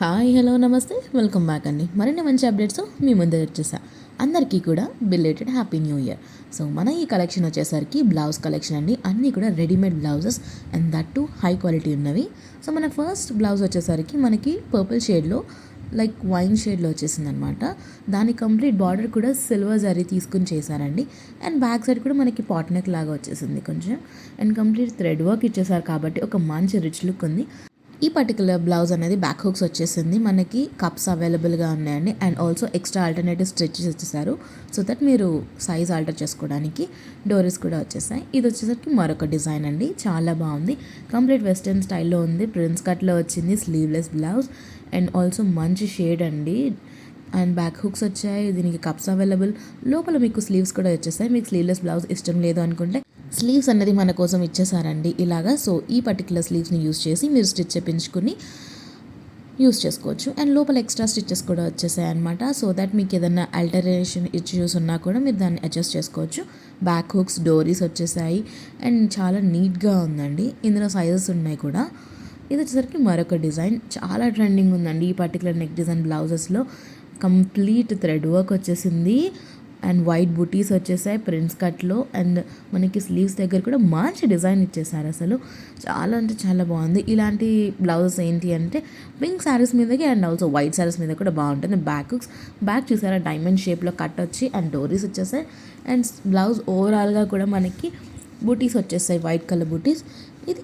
Hi hello నమస్తే welcome back అండి. మరిన్ని మంచి అప్డేట్స్ మీ ముందు వచ్చేసా. అందరికీ కూడా belated happy new year. So మన ఈ కలెక్షన్ వచ్చేసరికి బ్లౌజ్ కలెక్షన్ అండి. అన్నీ కూడా readymade blouses and that to high quality ఉన్నవి. సో మన ఫస్ట్ బ్లౌజ్ వచ్చేసరికి మనకి పర్పుల్ షేడ్లో లైక్ వైన్ షేడ్లో వచ్చేసింది అనమాట. దాని కంప్లీట్ బార్డర్ కూడా సిల్వర్ జరీ తీసుకుని చేశారండి. అండ్ బ్యాక్ సైడ్ కూడా మనకి పాట్ నెక్ లాగా వచ్చేసింది కొంచెం. అండ్ కంప్లీట్ థ్రెడ్ వర్క్ ఇచ్చేసారు కాబట్టి ఒక మంచి రిచ్ లుక్ ఉంది. ఈ పర్టికులర్ బ్లౌజ్ అనేది బ్యాక్ హుక్స్ వచ్చేసింది. మనకి కప్స్ అవైలబుల్గా ఉన్నాయండి. And also extra alternative stitches ఇచ్చేసారు సో దట్ మీరు సైజ్ ఆల్టర్ చేసుకోవడానికి. డోరీస్ కూడా వచ్చేసాయి. ఇది వచ్చేసరికి మరొక డిజైన్ అండి. చాలా బాగుంది. కంప్లీట్ వెస్టర్న్ స్టైల్లో ఉంది. ప్రిన్స్ కట్లో వచ్చింది. స్లీవ్లెస్ బ్లౌజ్ అండ్ ఆల్సో మంచి షేడ్ అండి. అండ్ బ్యాక్ హుక్స్ వచ్చాయి. దీనికి కప్స్ అవైలబుల్. లోపల మీకు స్లీవ్స్ కూడా వచ్చేసాయి. మీకు స్లీవ్లెస్ బ్లౌజ్ ఇష్టం లేదు అనుకుంటే స్లీవ్స్ అనేది మన కోసం ఇచ్చేసారండి ఇలాగా. సో ఈ పర్టికులర్ స్లీవ్స్ని యూస్ చేసి మీరు స్టిచ్ చేయించుకుని యూస్ చేసుకోవచ్చు. అండ్ లోపల ఎక్స్ట్రా స్టిచెస్ కూడా వచ్చేసాయి అనమాట. సో దట్ మీకు ఏదైనా ఆల్టరేషన్ ఇష్యూస్ ఉన్నా కూడా మీరు దాన్ని అడ్జస్ట్ చేసుకోవచ్చు. బ్యాక్ హుక్స్ డోరీస్ వచ్చేసాయి అండ్ చాలా నీట్గా ఉందండి. ఇందులో సైజెస్ ఉన్నాయి కూడా. ఇది వచ్చేసరికి మరొక డిజైన్ చాలా ట్రెండింగ్ ఉందండి. ఈ పర్టికులర్ నెక్ డిజైన్ బ్లౌజెస్లో కంప్లీట్ థ్రెడ్ వర్క్ వచ్చేసింది. అండ్ వైట్ బుటీస్ వచ్చేసాయి ప్రిన్స్ కట్లో. అండ్ మనకి స్లీవ్స్ దగ్గర కూడా మంచి డిజైన్ ఇచ్చేసారు. అసలు చాలా అంటే చాలా బాగుంది. ఇలాంటి బ్లౌజెస్ ఏంటి అంటే పింక్ శారీస్ మీదకి అండ్ ఆల్సో వైట్ శారీస్ మీద కూడా బాగుంటుంది. బ్యాక్ చూసారా డైమండ్ షేప్లో కట్ వచ్చి అండ్ డోరీస్ వచ్చేసాయి. అండ్ బ్లౌజ్ ఓవరాల్గా కూడా మనకి బూటీస్ వచ్చేసాయి, వైట్ కలర్ బూటీస్. ఇది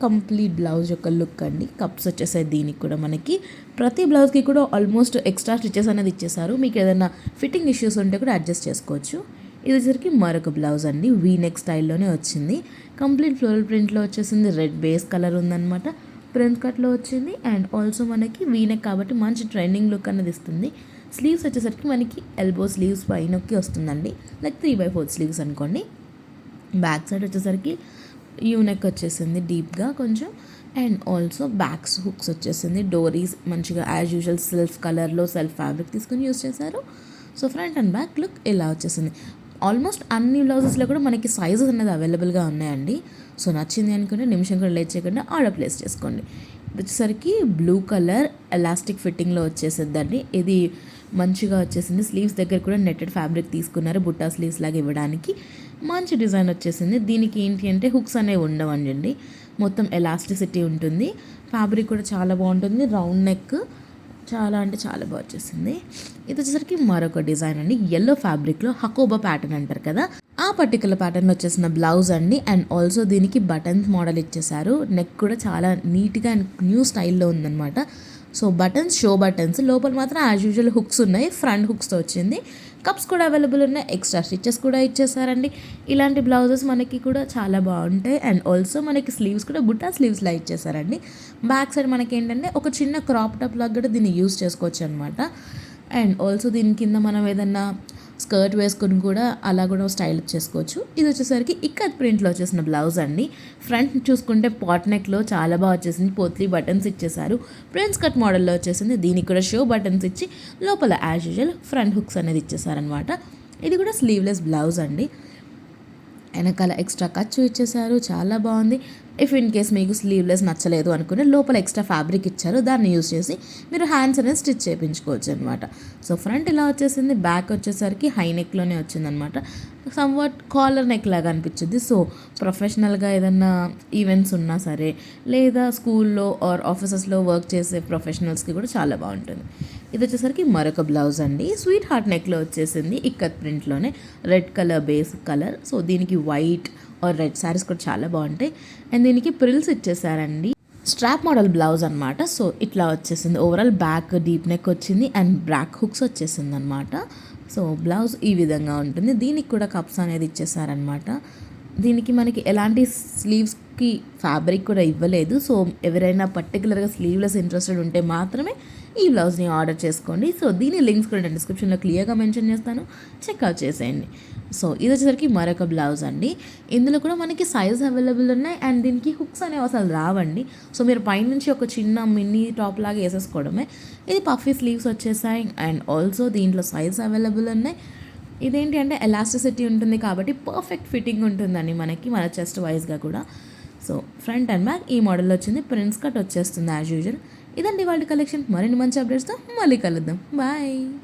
కంప్లీట్ బ్లౌజ్ యొక్క లుక్ అండి. కప్స్ వచ్చేసాయి. దీనికి కూడా మనకి ప్రతి బ్లౌజ్కి కూడా ఆల్మోస్ట్ ఎక్స్ట్రా స్టిచెస్ అనేది ఇచ్చేసారు. మీకు ఏదైనా ఫిట్టింగ్ ఇష్యూస్ ఉంటే కూడా అడ్జస్ట్ చేసుకోవచ్చు. ఇది వచ్చరికి మరొక బ్లౌజ్ అండి. వీ నెక్ స్టైల్లోనే వచ్చింది. కంప్లీట్ ఫ్లోరల్ ప్రింట్లో వచ్చేసింది. రెడ్ బేస్ కలర్ ఉందన్నమాట. ప్రింట్ కట్లో వచ్చింది. అండ్ ఆల్సో మనకి వీ నెక్ కాబట్టి మంచి ట్రెండింగ్ లుక్ అనేది ఇస్తుంది. స్లీవ్స్ వచ్చేసరికి మనకి ఎల్బో స్లీవ్స్ పైనకి వస్తుందండి. లైక్ 3/4 స్లీవ్స్ అనుకోండి. బ్యాక్ సైడ్ వచ్చేసరికి యూనెక్ వచ్చేసింది డీప్గా కొంచెం. అండ్ ఆల్సో బ్యాక్స్ హుక్స్ వచ్చేసింది. డోరీస్ మంచిగా యాజ్ యూజువల్ సెల్ఫ్ కలర్లో సెల్ఫ్ ఫ్యాబ్రిక్ తీసుకుని యూస్ చేశారు. So front and back look ఇలా వచ్చేసింది. ఆల్మోస్ట్ అన్ని బ్లౌజెస్లో కూడా మనకి సైజెస్ అనేది అవైలబుల్గా ఉన్నాయండి. సో నచ్చింది అనుకుంటే నిమిషం కూడా లేట్ చేయకుండా ఆర్డర్ ప్లేస్ చేసుకోండి. వచ్చేసరికి బ్లూ కలర్ ఎలాస్టిక్ ఫిట్టింగ్లో వచ్చేసిందండి. ఇది మంచిగా వచ్చేసింది. స్లీవ్స్ దగ్గర కూడా నెట్టెడ్ ఫ్యాబ్రిక్ తీసుకున్నారు బుట్టా స్లీవ్స్ లాగా ఇవ్వడానికి. మంచి డిజైన్ వచ్చేసింది. దీనికి ఏంటి అంటే హుక్స్ అనేవి ఉండవండి. మొత్తం ఎలాస్టిసిటీ ఉంటుంది. ఫ్యాబ్రిక్ కూడా చాలా బాగుంటుంది. రౌండ్ నెక్ చాలా అంటే చాలా బాగా వచ్చేసింది. ఇది వచ్చేసరికి మరొక డిజైన్ అండి. ఎల్లో ఫ్యాబ్రిక్లో హకోబా ప్యాటర్న్ అంటారు కదా, ఆ పర్టికులర్ ప్యాటర్న్ వచ్చేసిన బ్లౌజ్ అండి. అండ్ ఆల్సో దీనికి బటన్స్ మోడల్ ఇచ్చేసారు. నెక్ కూడా చాలా నీట్గా అండ్ న్యూ స్టైల్లో ఉందన్నమాట. So buttons show buttons. లోపల మాత్రం యాజ్ యూజువల్ హుక్స్ ఉన్నాయి. ఫ్రంట్ హుక్స్తో వచ్చింది. కప్స్ కూడా అవైలబుల్ ఉన్నాయి. ఎక్స్ట్రా స్టిచెస్ కూడా ఇచ్చేసారండి. ఇలాంటి బ్లౌజెస్ మనకి కూడా చాలా బాగుంటాయి. అండ్ ఆల్సో మనకి స్లీవ్స్ కూడా బుట్టా స్లీవ్స్లా ఇచ్చేసారండి. బ్యాక్ సైడ్ మనకి ఏంటంటే ఒక చిన్న క్రాప్ టాప్ లాగా కూడా దీన్ని యూస్ చేసుకోవచ్చు అనమాట. అండ్ ఆల్సో దీని కింద మనం ఏదన్నా స్కర్ట్ వేసుకొని కూడా అలా కూడా స్టైల్ చేసుకోవచ్చు. ఇది వచ్చేసరికి ఇక్కత్ ప్రింట్లో వచ్చేసిన బ్లౌజ్ అండి. ఫ్రంట్ చూసుకుంటే పాట్ నెక్లో చాలా బాగా వచ్చేసింది. పోత్లీ బటన్స్ ఇచ్చేసారు. ప్రిన్స్ కట్ మోడల్లో వచ్చేసింది. దీనికి కూడా షో బటన్స్ ఇచ్చి లోపల యాజ్ యూజువల్ ఫ్రంట్ హుక్స్ అనేది ఇచ్చేసారనమాట. ఇది కూడా స్లీవ్లెస్ బ్లౌజ్ అండి. వెనకాల ఎక్స్ట్రా ఖర్చు ఇచ్చేసారు. చాలా బాగుంది. ఇఫ్ ఇన్ కేస్ మీకు స్లీవ్లెస్ నచ్చలేదు అనుకుని లోపల ఎక్స్ట్రా ఫ్యాబ్రిక్ ఇచ్చారు. దాన్ని యూస్ చేసి మీరు హ్యాండ్స్ అనేది స్టిచ్ చేయించుకోవచ్చు అనమాట. సో ఫ్రంట్ ఇలా వచ్చేసింది. బ్యాక్ వచ్చేసరికి హై నెక్లోనే వచ్చిందనమాట. సమ్వాట్ కాలర్ నెక్ లాగా అనిపించింది. సో ప్రొఫెషనల్గా ఏదన్నా ఈవెంట్స్ ఉన్నా సరే, లేదా స్కూల్లో ఆర్ ఆఫీసెస్లో వర్క్ చేసే ప్రొఫెషనల్స్కి కూడా చాలా బాగుంటుంది. ఇది వచ్చేసరికి మరొక బ్లౌజ్ అండి. స్వీట్ హార్ట్ నెక్లో వచ్చేసింది. ఇక్కత్ ప్రింట్లోనే red colour base colour. So దీనికి వైట్ ఆర్ రెడ్ శారీస్ కూడా చాలా బాగుంటాయి. అండ్ దీనికి ప్రిల్స్ ఇచ్చేసారండి. స్ట్రాప్ మోడల్ బ్లౌజ్ అనమాట. సో ఇట్లా వచ్చేసింది. ఓవరాల్ బ్యాక్ డీప్ నెక్ వచ్చింది అండ్ బ్యాక్ హుక్స్ వచ్చేసింది అనమాట. సో బ్లౌజ్ ఈ విధంగా ఉంటుంది. దీనికి కూడా కప్స్ అనేది ఇచ్చేసారనమాట. దీనికి మనకి ఎలాంటి స్లీవ్స్కి ఫ్యాబ్రిక్ కూడా ఇవ్వలేదు. సో ఎవరైనా పర్టికులర్గా స్లీవ్లెస్ ఇంట్రెస్టెడ్ ఉంటే మాత్రమే ఈ బ్లౌజ్ని ఆర్డర్ చేసుకోండి. సో దీని లింక్స్ కూడా నేను డిస్క్రిప్షన్లో క్లియర్గా మెన్షన్ చేస్తాను, చెక్అవుట్ చేసేయండి. సో ఇది వచ్చేసరికి మరొక బ్లౌజ్ అండి. ఇందులో కూడా మనకి సైజ్ అవైలబుల్ ఉన్నాయి. అండ్ దీనికి హుక్స్ అనేవి అసలు రావండి. సో మీరు పైనుంచి ఒక చిన్న మినీ టాప్ లాగా వేసేసుకోవడమే. ఇది పఫీ స్లీవ్స్ వచ్చేసాయి. అండ్ ఆల్సో దీంట్లో సైజ్ అవైలబుల్ ఉన్నాయి. ఇదేంటి అంటే ఎలాస్టిసిటీ ఉంటుంది కాబట్టి పర్ఫెక్ట్ ఫిట్టింగ్ ఉంటుందండి మనకి మన చెస్ట్ వైజ్గా కూడా. సో ఫ్రంట్ అండ్ బ్యాక్ ఈ మోడల్లో వచ్చింది. ప్రిన్స్ కట్ వచ్చేస్తుంది యాజ్ యూజువల్. ఇదండి వాళ్ళ కలెక్షన్. మరిన్ని మంచి అప్డేట్స్తో మళ్ళీ కలుద్దాం. బాయ్.